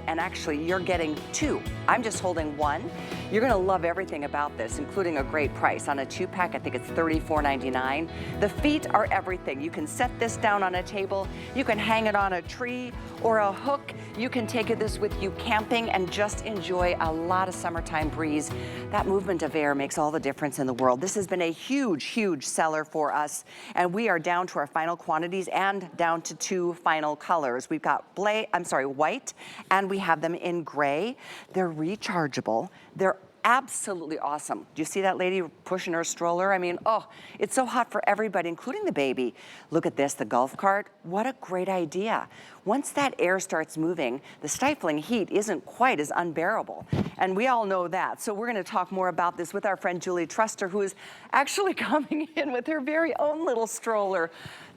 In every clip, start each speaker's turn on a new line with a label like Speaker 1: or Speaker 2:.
Speaker 1: and actually you're getting 2. I'm just holding 1. You're gonna love everything about this, including a great price. On a 2-pack, I think it's $34.99. The feet are everything. You can set this down on a table, you can hang it on a tree or a hook. You can take this with you camping and just enjoy a lot of summertime breeze. That movement of air makes all the difference in the world. This has been a huge, huge seller for us, and we are down to our final quantities and down to 2 final colors. We've got white, and we have them in gray. They're rechargeable. They're absolutely awesome. Do you see that lady pushing her stroller? I mean, oh, it's so hot for everybody, including the baby. Look at this, the golf cart. What a great idea. Once that air starts moving, the stifling heat isn't quite as unbearable. And we all know that. So we're gonna talk more about this with our friend Julie Truster, who is actually coming in with her very own little stroller.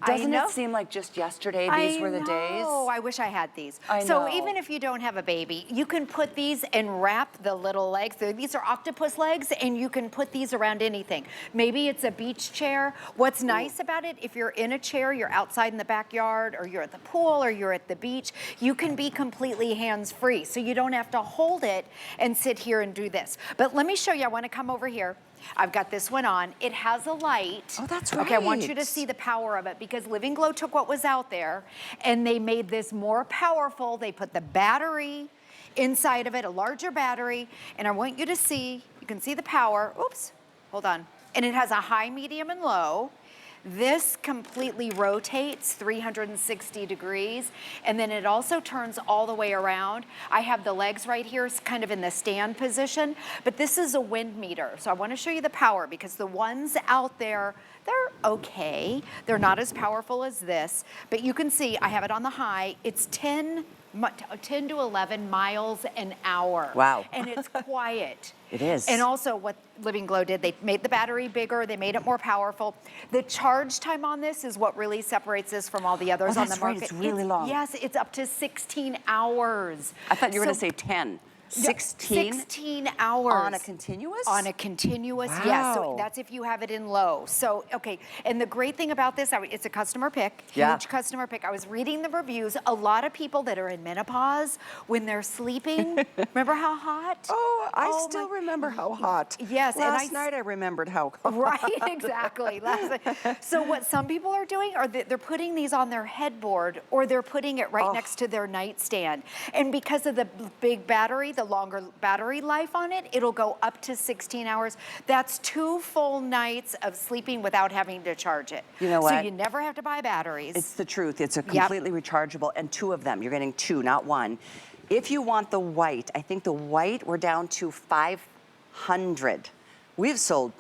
Speaker 1: Doesn't it seem like just yesterday these were the days?
Speaker 2: Oh, I wish I had these.
Speaker 1: I know.
Speaker 2: So even if you don't have a baby, you can put these and wrap the little legs. These are octopus legs, and you can put these around anything. Maybe it's a beach chair. What's nice about it, if you're in a chair, you're outside in the backyard, or you're at the pool, or you're at the beach, you can be completely hands-free. So you don't have to hold it and sit here and do this. But let me show you, I wanna come over here. I've got this one on. It has a light.
Speaker 1: Oh, that's right.
Speaker 2: Okay, I want you to see the power of it, because Living Glow took what was out there and they made this more powerful. They put the battery inside of it, a larger battery, and I want you to see, you can see the power. Oops, hold on. And it has a high, medium, and low. This completely rotates 360 degrees, and then it also turns all the way around. I have the legs right here, kind of in the stand position, but this is a wind meter. So I wanna show you the power, because the ones out there, they're okay. They're not as powerful as this, but you can see I have it on the high. It's 10 to 11 miles an hour.
Speaker 1: Wow.
Speaker 2: And it's quiet.
Speaker 1: It is.
Speaker 2: And also what Living Glow did, they made the battery bigger, they made it more powerful. The charge time on this is what really separates this from all the others on the market.
Speaker 1: Right, it's really long.
Speaker 2: Yes, it's up to 16 hours.
Speaker 1: I thought you were gonna say 10. 16?
Speaker 2: 16 hours.
Speaker 1: On a continuous?
Speaker 2: On a continuous,
Speaker 1: wow.
Speaker 2: yes. So that's if you have it in low. So, okay, and the great thing about this, it's a customer pick, huge customer pick. I was reading the reviews. A lot of people that are in menopause, when they're sleeping, remember how hot?
Speaker 1: Oh, I still remember how hot.
Speaker 2: Yes.
Speaker 1: Last night I remembered how hot.
Speaker 2: Right, exactly. So what some people are doing, are they're putting these on their headboard, or they're putting it right next to their nightstand. And because of the big battery, the longer battery life on it, it'll go up to 16 hours. That's 2 full nights of sleeping without having to charge it.
Speaker 1: You know what?
Speaker 2: So you never have to buy batteries.
Speaker 1: It's the truth. It's a completely rechargeable, and 2 of them. You're getting 2, not 1. If you want the white, I think the white, we're down to 500. We've sold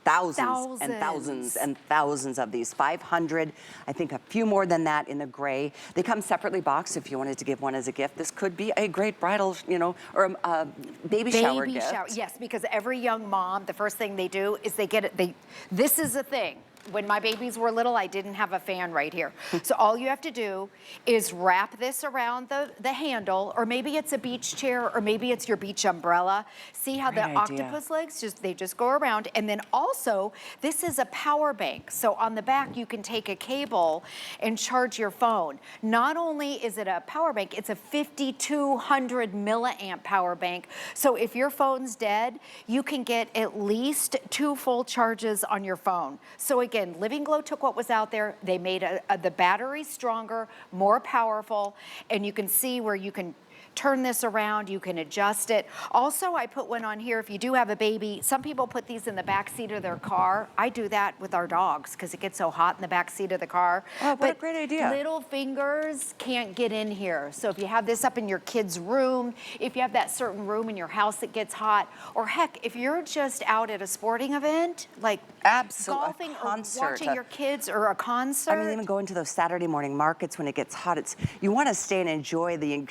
Speaker 1: thousands and thousands and thousands of these. 500, I think a few more than that in the gray. They come separately boxed if you wanted to give one as a gift. This could be a great bridal, you know, or a baby shower gift.
Speaker 2: Yes, because every young mom, the first thing they do is they get it, this is a thing. When my babies were little, I didn't have a fan right here. So all you have to do is wrap this around the handle, or maybe it's a beach chair, or maybe it's your beach umbrella. See how the octopus legs, they just go around. And then also, this is a power bank. So on the back, you can take a cable and charge your phone. Not only is it a power bank, it's a 5,200 milliamp power bank. So if your phone's dead, you can get at least 2 full charges on your phone. So again, Living Glow took what was out there. They made the battery stronger, more powerful, and you can see where you can turn this around, you can adjust it. Also, I put one on here if you do have a baby. Some people put these in the back seat of their car. I do that with our dogs because it gets so hot in the back seat of the car.
Speaker 1: Oh, what a great idea.
Speaker 2: Little fingers can't get in here. So if you have this up in your kid's room, if you have that certain room in your house that gets hot, or heck, if you're just out at a sporting event, like golfing or watching your kids, or a concert.
Speaker 1: I mean, even going to those Saturday morning markets when it gets hot, you want to stay and enjoy the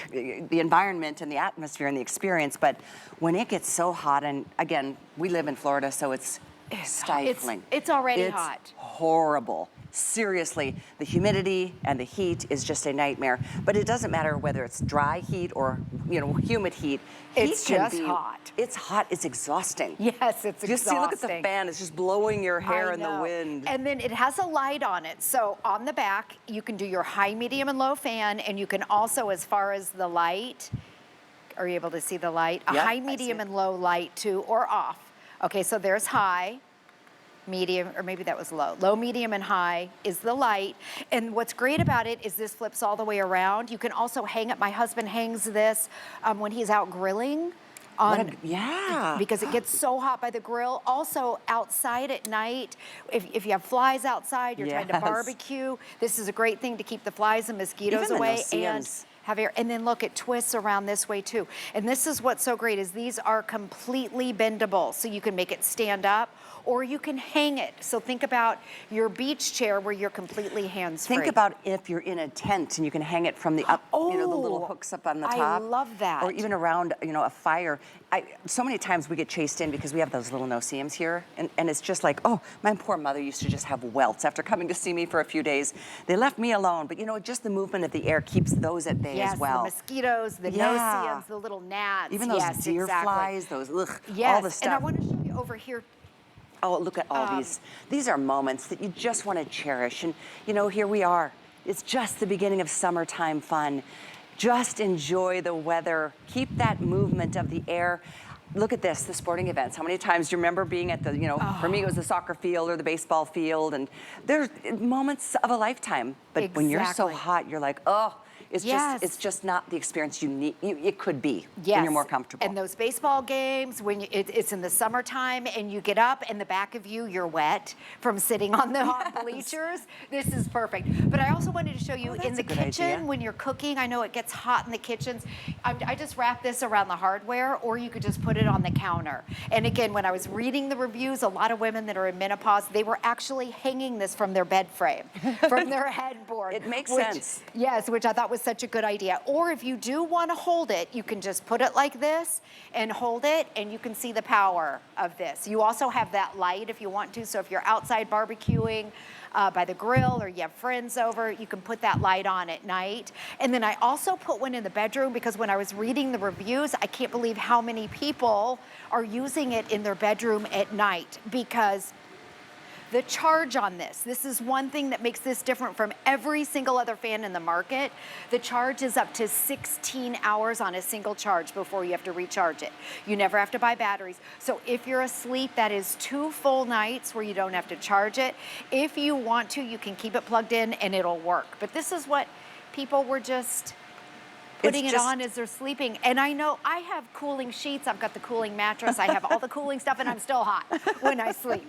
Speaker 1: environment and the atmosphere and the experience, but when it gets so hot, and again, we live in Florida, so it's stifling.
Speaker 2: It's already hot.
Speaker 1: It's horrible. Seriously, the humidity and the heat is just a nightmare. But it doesn't matter whether it's dry heat or, you know, humid heat.
Speaker 2: It's just hot.
Speaker 1: It's hot. It's exhausting.
Speaker 2: Yes, it's exhausting.
Speaker 1: Just see, look at the fan. It's just blowing your hair in the wind.
Speaker 2: And then it has a light on it. So on the back, you can do your high, medium, and low fan. And you can also, as far as the light, Are you able to see the light? A
Speaker 1: Yep,
Speaker 2: high,
Speaker 1: I see
Speaker 2: medium,
Speaker 1: it.
Speaker 2: and low light too, or off. Okay, so there's high, medium, or maybe that was low. Low, medium, and high is the light. And what's great about it is this flips all the way around. You can also hang it. My husband hangs this when he's out grilling.
Speaker 1: Yeah.
Speaker 2: Because it gets so hot by the grill. Also outside at night, if you have flies outside, you're trying to
Speaker 1: Yes.
Speaker 2: barbecue, this is a great thing to keep the flies and mosquitoes
Speaker 1: Even the
Speaker 2: away.
Speaker 1: no-see-ums.
Speaker 2: Have air, and then look, it twists around this way too. And this is what's so great is these are completely bendable. So you can make it stand up or you can hang it. So think about your beach chair where you're completely hands-free.
Speaker 1: Think about if you're in a tent and you can hang it from the up, the little hooks up on the top.
Speaker 2: I love that.
Speaker 1: Or even around, a fire. So many times we get chased in because we have those little no-see-ums here, and it's just like, oh, my poor mother used to just have welts after coming to see me for a few days. They left me alone, but just the movement of the air keeps those at bay as well.
Speaker 2: The mosquitoes, the no-see-ums, the little gnats.
Speaker 1: Even those deer flies, those, all the stuff.
Speaker 2: And I want to show you over here.
Speaker 1: Oh, look at all these. These are moments that you just want to cherish. And, here we are. It's just the beginning of summertime fun. Just enjoy the weather. Keep that movement of the air. Look at this, the sporting events. How many times do you remember being at the, for me it was the soccer field or the baseball field, and there's moments of a lifetime. But when you're so hot, you're like, oh, it's just not the experience you need. It could be when you're more comfortable.
Speaker 2: And those baseball games, when it's in the summertime and you get up and the back of you're wet from sitting on the hot bleachers, this is perfect. But I also wanted to show you in the kitchen when you're cooking. I know it gets hot in the kitchens. I just wrap this around the hardware, or you could just put it on the counter. And again, when I was reading the reviews, a lot of women that are in menopause, they were actually hanging this from their bed frame, from their headboard.
Speaker 1: It makes sense.
Speaker 2: Yes, which I thought was such a good idea. Or if you do want to hold it, you can just put it like this and hold it, and you can see the power of this. You also have that light if you want to, so if you're outside barbecuing by the grill or you have friends over, you can put that light on at night. And then I also put one in the bedroom because when I was reading the reviews, I can't believe how many people are using it in their bedroom at night because the charge on this is one thing that makes this different from every single other fan in the market. The charge is up to 16 hours on a single charge before you have to recharge it. You never have to buy batteries. So if you're asleep, that is 2 full nights where you don't have to charge it. If you want to, you can keep it plugged in and it'll work. But this is what people were just putting it on as they're sleeping. And I know I have cooling sheets, I've got the cooling mattress, I have all the cooling stuff, and I'm still hot when I sleep.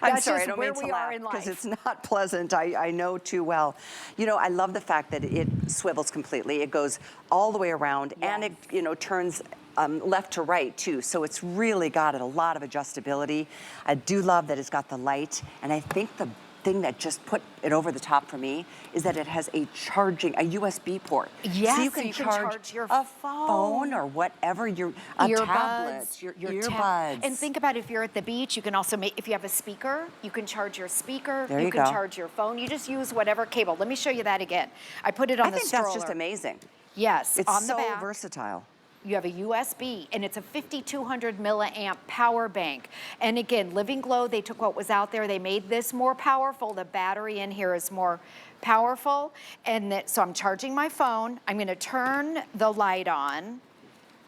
Speaker 1: I'm sorry, I don't mean to laugh because it's not pleasant. I know too well. I love the fact that it swivels completely. It goes all the way around, and it turns left to right too. So it's really got a lot of adjustability. I do love that it's got the light, and I think the thing that just put it over the top for me is that it has a USB port.
Speaker 2: Yes,
Speaker 1: so you can charge your phone or whatever, your tablets, your earbuds.
Speaker 2: And think about if you're at the beach, you can also make, if you have a speaker, you can charge your speaker.
Speaker 1: There you
Speaker 2: can
Speaker 1: go.
Speaker 2: charge your phone. You just use whatever cable. Let me show you that again. I put it on the stroller.
Speaker 1: I think that's just amazing.
Speaker 2: Yes,
Speaker 1: it's
Speaker 2: on the
Speaker 1: so
Speaker 2: back.
Speaker 1: versatile.
Speaker 2: You have a USB, and it's a 5,200 milliamp power bank. And again, Living Glow, they took what was out there, they made this more powerful. The battery in here is more powerful. And so I'm charging my phone. I'm gonna turn the light on.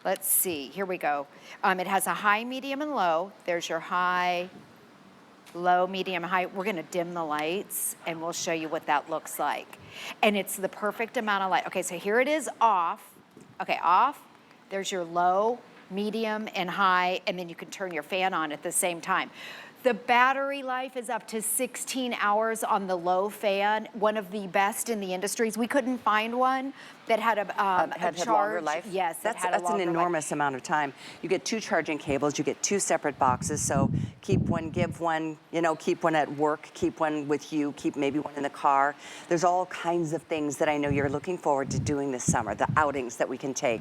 Speaker 2: Let's see, here we go. It has a high, medium, and low. There's your high, low, medium, high. We're gonna dim the lights, and we'll show you what that looks like. And it's the perfect amount of light. Okay, so here it is off. Okay, off. There's your low, medium, and high, and then you can turn your fan on at the same time. The battery life is up to 16 hours on the low fan, one of the best in the industries. We couldn't find one that had a charge.
Speaker 1: Longer life?
Speaker 2: Yes,
Speaker 1: that's an enormous amount of time. You get 2 charging cables, you get 2 separate boxes, so keep one, give one, keep one at work, keep one with you, keep maybe one in the car. There's all kinds of things that I know you're looking forward to doing this summer, the outings that we can take,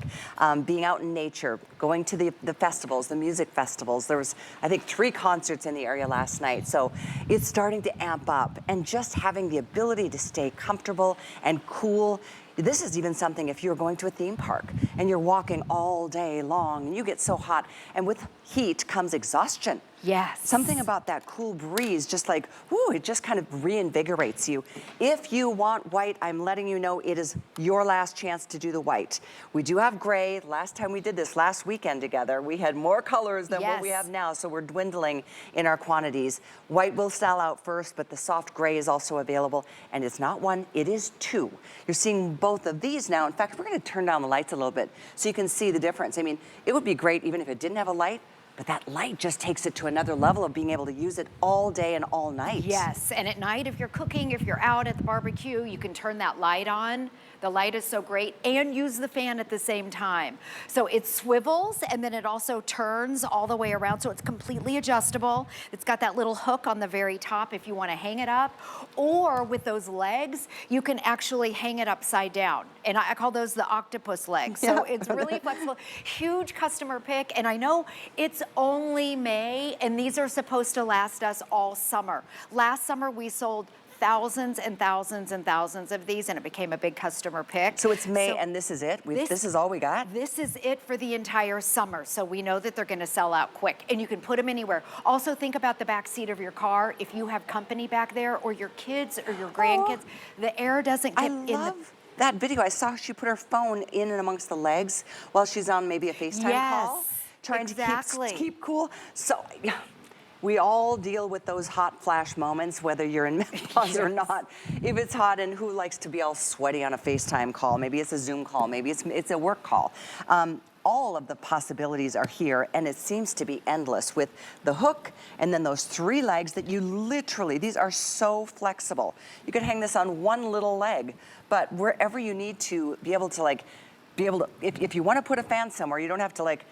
Speaker 1: being out in nature, going to the festivals, the music festivals. There was, I think, 3 concerts in the area last night, so it's starting to amp up, and just having the ability to stay comfortable and cool. This is even something if you're going to a theme park and you're walking all day long and you get so hot, and with heat comes exhaustion.
Speaker 2: Yes.
Speaker 1: Something about that cool breeze, just like, whoo, it just kind of reinvigorates you. If you want white, I'm letting you know it is your last chance to do the white. We do have gray. Last time we did this, last weekend together, we had more colors than what we have now, so we're dwindling in our quantities. White will sell out first, but the soft gray is also available, and it's not one, it is two. You're seeing both of these now. In fact, we're gonna turn down the lights a little bit so you can see the difference. I mean, it would be great even if it didn't have a light, but that light just takes it to another level of being able to use it all day and all night.
Speaker 2: Yes, and at night if you're cooking, if you're out at the barbecue, you can turn that light on. The light is so great, and use the fan at the same time. So it swivels, and then it also turns all the way around, so it's completely adjustable. It's got that little hook on the very top if you wanna hang it up, or with those legs, you can actually hang it upside down. And I call those the octopus legs. So it's really flexible. Huge customer pick, and I know it's only May, and these are supposed to last us all summer. Last summer, we sold thousands and thousands and thousands of these, and it became a big customer pick.
Speaker 1: So it's May, and this is it? This is all we got?
Speaker 2: This is it for the entire summer, so we know that they're gonna sell out quick, and you can put them anywhere. Also, think about the back seat of your car. If you have company back there, or your kids, or your grandkids, the air doesn't get in the...
Speaker 1: I love that video. I saw she put her phone in and amongst the legs while she's on maybe a FaceTime call, trying to keep cool. So, we all deal with those hot flash moments, whether you're in menopause or not. If it's hot, and who likes to be all sweaty on a FaceTime call? Maybe it's a Zoom call, maybe it's a work call. All of the possibilities are here, and it seems to be endless with the hook and then those three legs that you literally, these are so flexible. You could hang this on one little leg, but wherever you need to be able to if you want to put a fan somewhere, you don't have to like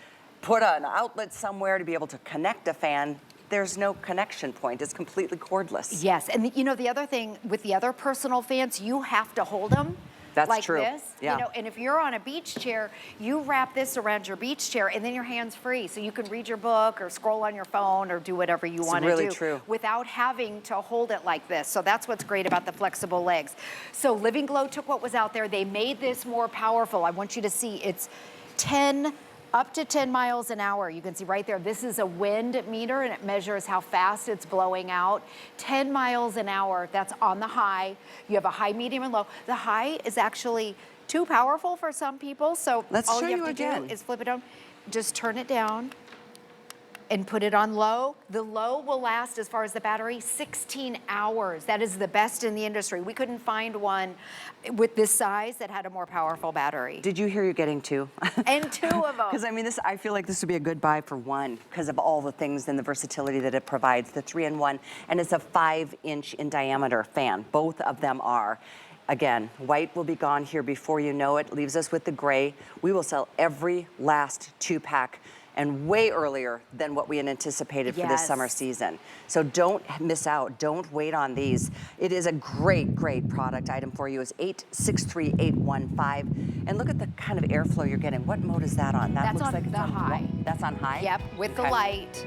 Speaker 1: put an outlet somewhere to be able to connect a fan. There's no connection point. It's completely cordless.
Speaker 2: Yes, and you know, the other thing with the other personal fans, you have to hold them.
Speaker 1: That's
Speaker 2: like
Speaker 1: true.
Speaker 2: This,
Speaker 1: yeah.
Speaker 2: You know, and if you're on a beach chair, you wrap this around your beach chair, and then your hands free, so you can read your book or scroll on your phone or do whatever you want to
Speaker 1: really
Speaker 2: do
Speaker 1: true.
Speaker 2: without having to hold it like this. So that's what's great about the flexible legs. So Living Glow took what was out there. They made this more powerful. I want you to see it's up to 10 miles an hour. You can see right there, this is a wind meter, and it measures how fast it's blowing out. 10 miles an hour, that's on the high. You have a high, medium, and low. The high is actually too powerful for some people, so all you have to do is flip it down. Just turn it down and put it on low. The low will last, as far as the battery, 16 hours. That is the best in the industry. We couldn't find one with this size that had a more powerful battery.
Speaker 1: Did you hear you're getting two?
Speaker 2: And two of them.
Speaker 1: Because I mean, I feel like this would be a good buy for one because of all the things and the versatility that it provides, the 3-in-1, and it's a 5-inch in diameter fan. Both of them are. Again, white will be gone here before you know it. Leaves us with the gray. We will sell every last 2-pack, and way earlier than what we had anticipated for this summer season. So don't miss out, don't wait on these. It is a great, great product. Item for you is 863815. And look at the kind of airflow you're getting. What mode is that on? That
Speaker 2: That's
Speaker 1: looks
Speaker 2: on
Speaker 1: like it's
Speaker 2: the high.
Speaker 1: That's on high?
Speaker 2: Yep, with the light.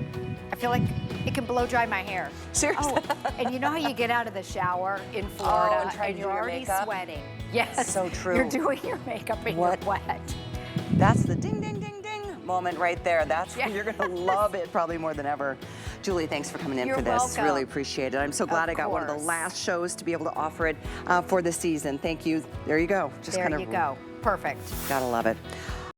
Speaker 2: I feel like it can blow dry my hair.
Speaker 1: Seriously?
Speaker 2: Oh, and you know how you get out of the shower in Florida
Speaker 1: and
Speaker 2: you're already sweating? Yes.
Speaker 1: So true.
Speaker 2: You're doing your makeup and you're wet.
Speaker 1: That's the ding, ding, ding, ding moment right there. That's when you're gonna love it probably more than ever. Julie, thanks for coming in for this.
Speaker 2: Welcome.
Speaker 1: Really appreciate it. I'm so glad I got one of the last shows to be able to offer it for the season. Thank you. There you go.
Speaker 2: Just there you go. Perfect.
Speaker 1: Gotta love it.